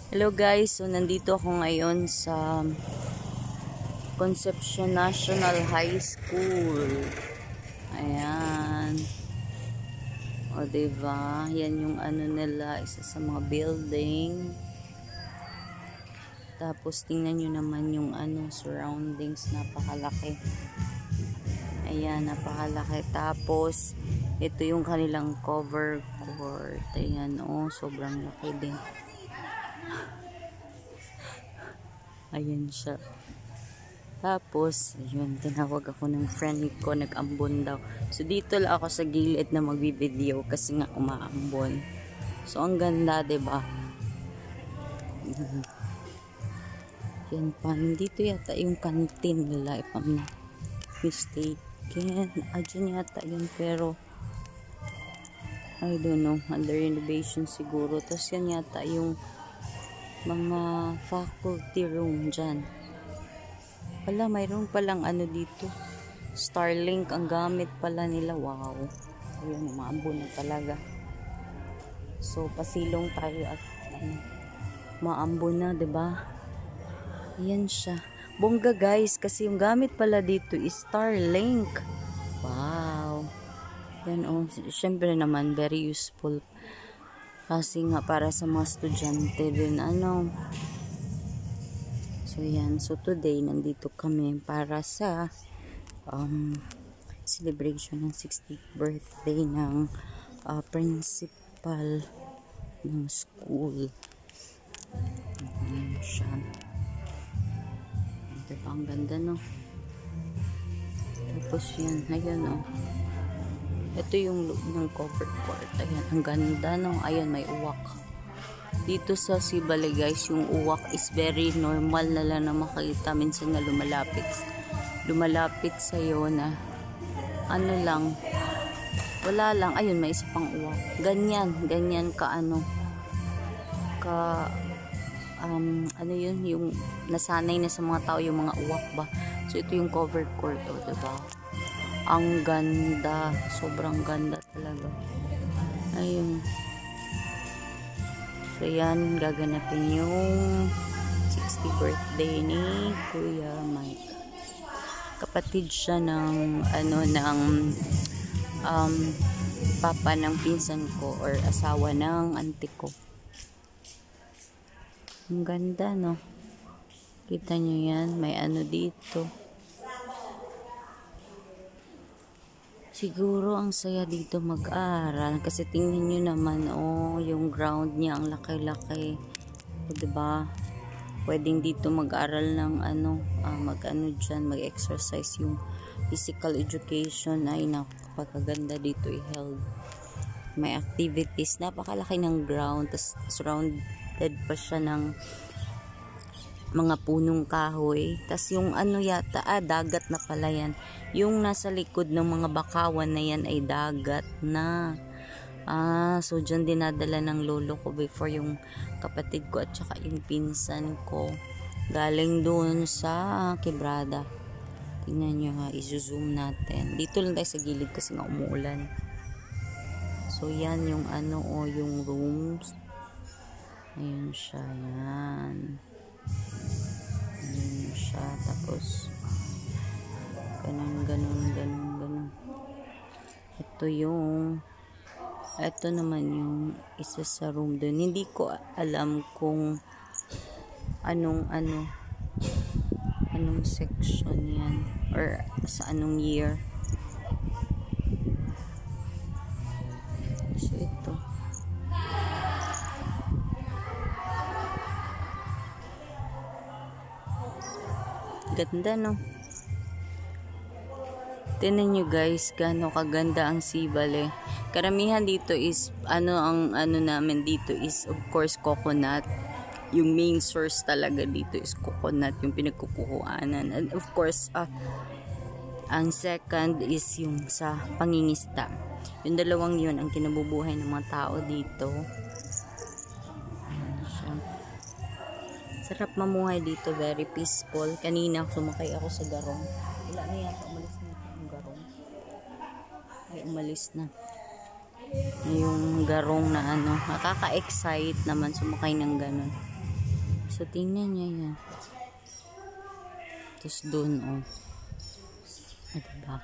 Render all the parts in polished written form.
Hello guys, so nandito ako ngayon sa Concepcion National High School. Ayan. O diba? Yan yung ano nila, isa sa mga building. Tapos tingnan nyo naman yung ano, surroundings, napakalaki. Ayan, napakalaki. Tapos ito yung kanilang cover court. Ayan, oh, sobrang laki din. Ayan siya. Tapos, ayun, tinawag ako ng friend ko, nag-ambon daw. So, dito lang ako sa gilid na magbibideo kasi nga umaambon. So, ang ganda, diba? Yan pa. Dito yata yung canteen nila, if I'm not mistaken. Dyan yata yun, pero I don't know. Under renovation siguro. Tapos, yan yata yung mga faculty room dyan. Wala, mayroon palang ano dito. Starlink ang gamit pala nila. Wow. Ayun, maambo na talaga. So, pasilong tayo at maambo na, diba? Ayan siya. Bongga guys, kasi yung gamit pala dito is Starlink. Wow. Yan oh. Siyempre naman, very useful. Kasi nga para sa mga estudyante din, ano. So, yan. So, today, nandito kami para sa celebration ng 60th birthday ng principal ng school. Yan siya. Diba, ang ganda, no? Tapos, yan. Ayan, oh. Ito yung look ng cover court. Ayan, ang ganda, no? Ayan, may uwak. Dito sa Sibale, guys, yung uwak is very normal na lang na makita. Minsan nga lumalapit sa'yo na ano lang, wala lang. Ayun, may isa pang uwak. Ganyan ka ano, ano yun, yung nasanay na sa mga tao yung mga uwak ba. So, ito yung cover court, oh, diba? Ang ganda. Sobrang ganda talaga. Ayun. So, yan. Gaganapin yung 60th birthday ni Kuya Mike. Kapatid siya ng, ano, ng papa ng pinsan ko or asawa ng auntie ko. Ang ganda, no? Kita nyo yan. May ano dito. Siguro ang saya dito mag-aral kasi tingnan nyo naman, oh, yung ground niya ang laki-laki. O, diba? Pwedeng dito mag-aral ng ano, mag-ano dyan, mag-exercise yung physical education. Ay, napakaganda dito i-held. May activities. Napakalaki ng ground. Tapos surrounded pa siya ng mga punong kahoy. Tas yung ano yata, dagat na pala yan. Yung nasa likod ng mga bakawan na yan ay dagat na. So dyan dinadala ng lolo ko before yung kapatid ko at saka yung pinsan ko. Galing doon sa Quebrada. Tingnan nyo ha, i-zoom natin. Dito lang tayo sa gilid kasi nga umuulan. So yan yung ano, yung rooms. Ayun siya, yan. Ayun siya, tapos ganun. Ito naman yung isa sa room doon. Hindi ko alam kung anong section yan or sa anong year. So ito. Ganda, no? Tingnan nyo guys, gaano kaganda ang Sibale. Karamihan dito is, ang namin dito is of course coconut. Yung main source talaga dito is coconut, yung pinagkukuhanan. And of course, ang second is yung sa pangingisda. Yung dalawang yun ang kinabubuhay ng mga tao dito. Sarap mamuhay dito, very peaceful. Kanina sumakay ako sa garong. Wala na yata, umalis na yung garong. Ay, umalis na. Yung garong na ano, nakaka-excite naman sumakay ng ganun. So, tingnan niya yan. Tapos doon, oh. Diba?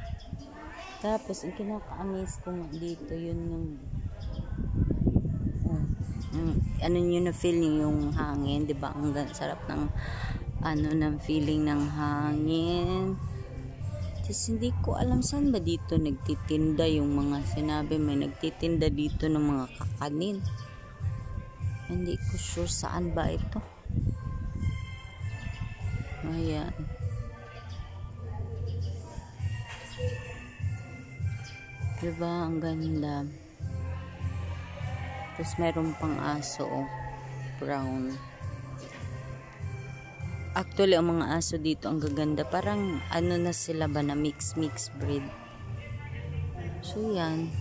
Tapos, ang kinaka-amaze ko nga dito, yun yung ano nyo na feel nyo yung hangin, diba? Ang sarap ng ng feeling ng hangin. Tapos hindi ko alam saan ba dito nagtitinda yung mga sinabi, may nagtitinda dito ng mga kakanin. Hindi ko sure saan ba ito. Ayan. Diba? Ang ganda. Tapos meron pang aso, oh, brown. Actually, ang mga aso dito ang gaganda. Parang ano na sila ba na mix breed. So, yan.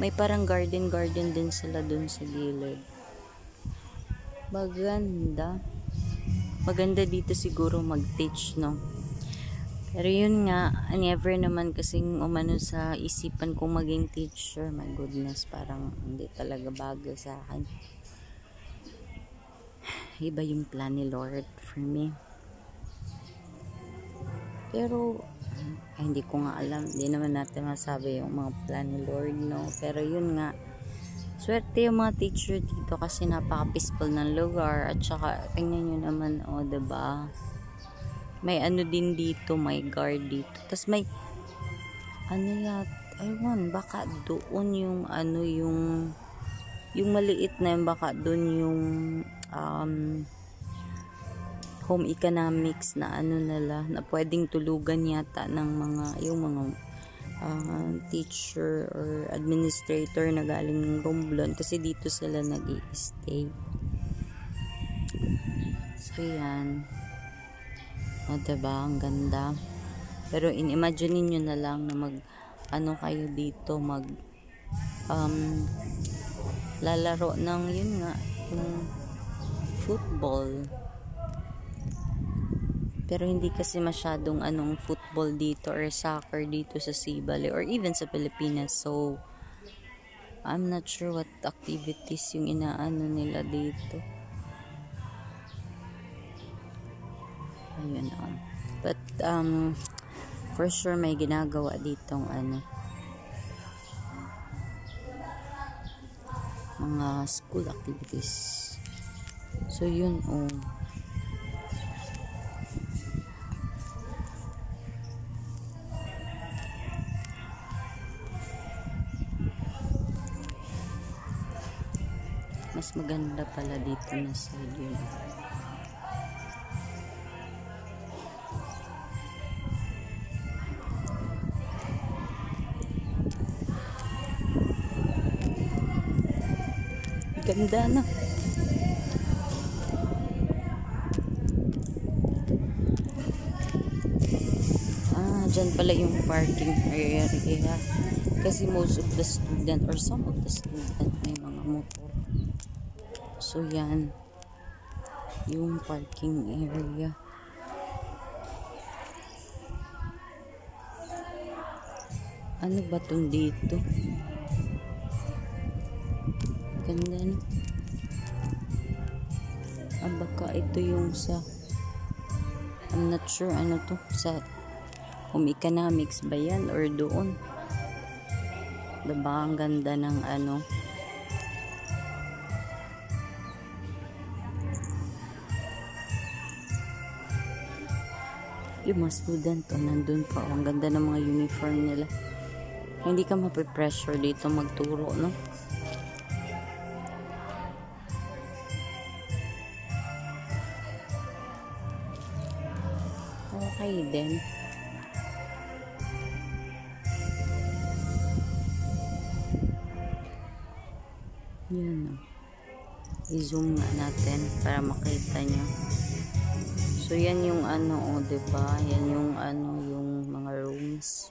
May parang garden din sila dun sa gilid. Maganda. Maganda dito siguro mag-teach, no? Pero yun nga, never naman kasing umano sa isipan kong maging teacher. My goodness, parang hindi talaga bagay sa akin. Iba yung plan ni Lord for me. Pero, hindi ko nga alam. Hindi naman natin masabi yung mga plan ni Lord, no? Pero yun nga, swerte yung mga teacher dito kasi napaka-peaceful ng lugar. At saka, tingnan nyo naman, oh, diba? May ano din dito, may guard dito. Tapos may, aywan, baka doon yung, yung maliit na yun, baka doon yung, home economics na nila, na pwedeng tulugan yata ng mga, yung mga, teacher or administrator na galing ng Romblon. Kasi dito sila nag-i-stay. So, yan. O, diba? Ang ganda. Pero in-imagine niyo na lang na kayo dito, lalaro ng, yun nga, yung football. Pero hindi kasi masyadong football dito or soccer dito sa Sibali or even sa Pilipinas. So, I'm not sure what activities yung inaano nila dito. Ayun, but for sure may ginagawa ditong mga school activities. So yun, mas maganda pala dito na side yun. Ganda na. Dyan pala yung parking area. Kasi most of the student or some of the student may mga motor. So yan. Yung parking area. Ano ba tong dito? Ganda, no? Baka ito yung sa, I'm not sure ano to, sa home economics ba yan or doon. Diba ang ganda ng yung mga student nandun pa. Ang ganda ng mga uniform nila. Hindi ka mapipressure dito magturo, no? Okay din. Yan, i-zoom nga natin para makita nyo. So yan yung diba? Yan yung yung mga rooms.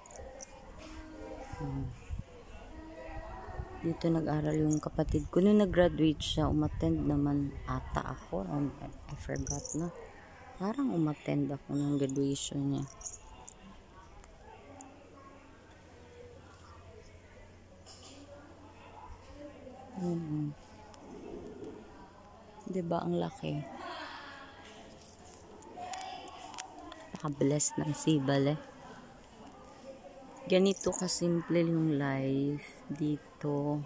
Dito nag-aral yung kapatid ko. Nung nag-graduate siya, umattend naman ata ako. I forgot na. Parang umattend ako ng graduation niya. Diba, ang laki. Naka-bless ng sibal eh. Ganito kasimple yung life dito.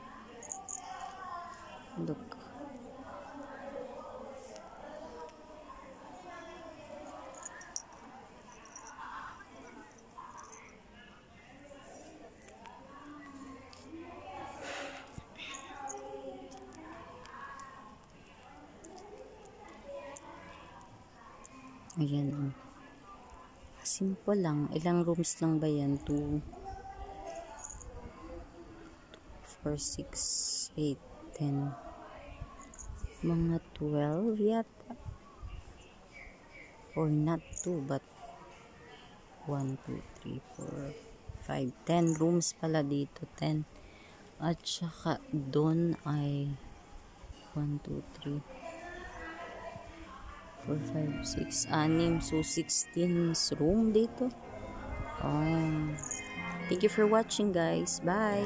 Look. Ayan o. Simple lang. Ilang rooms lang ba yan? 2, 4, 6, 8, 10. Mga 12 yata. Or not 2 but 1, 2, 3, 4, 5, 10 rooms pala dito. 10. At saka doon ay 1, 2, 3, 4, 5, 6, 6. So, 16 room dito. Oh. Thank you for watching, guys. Bye!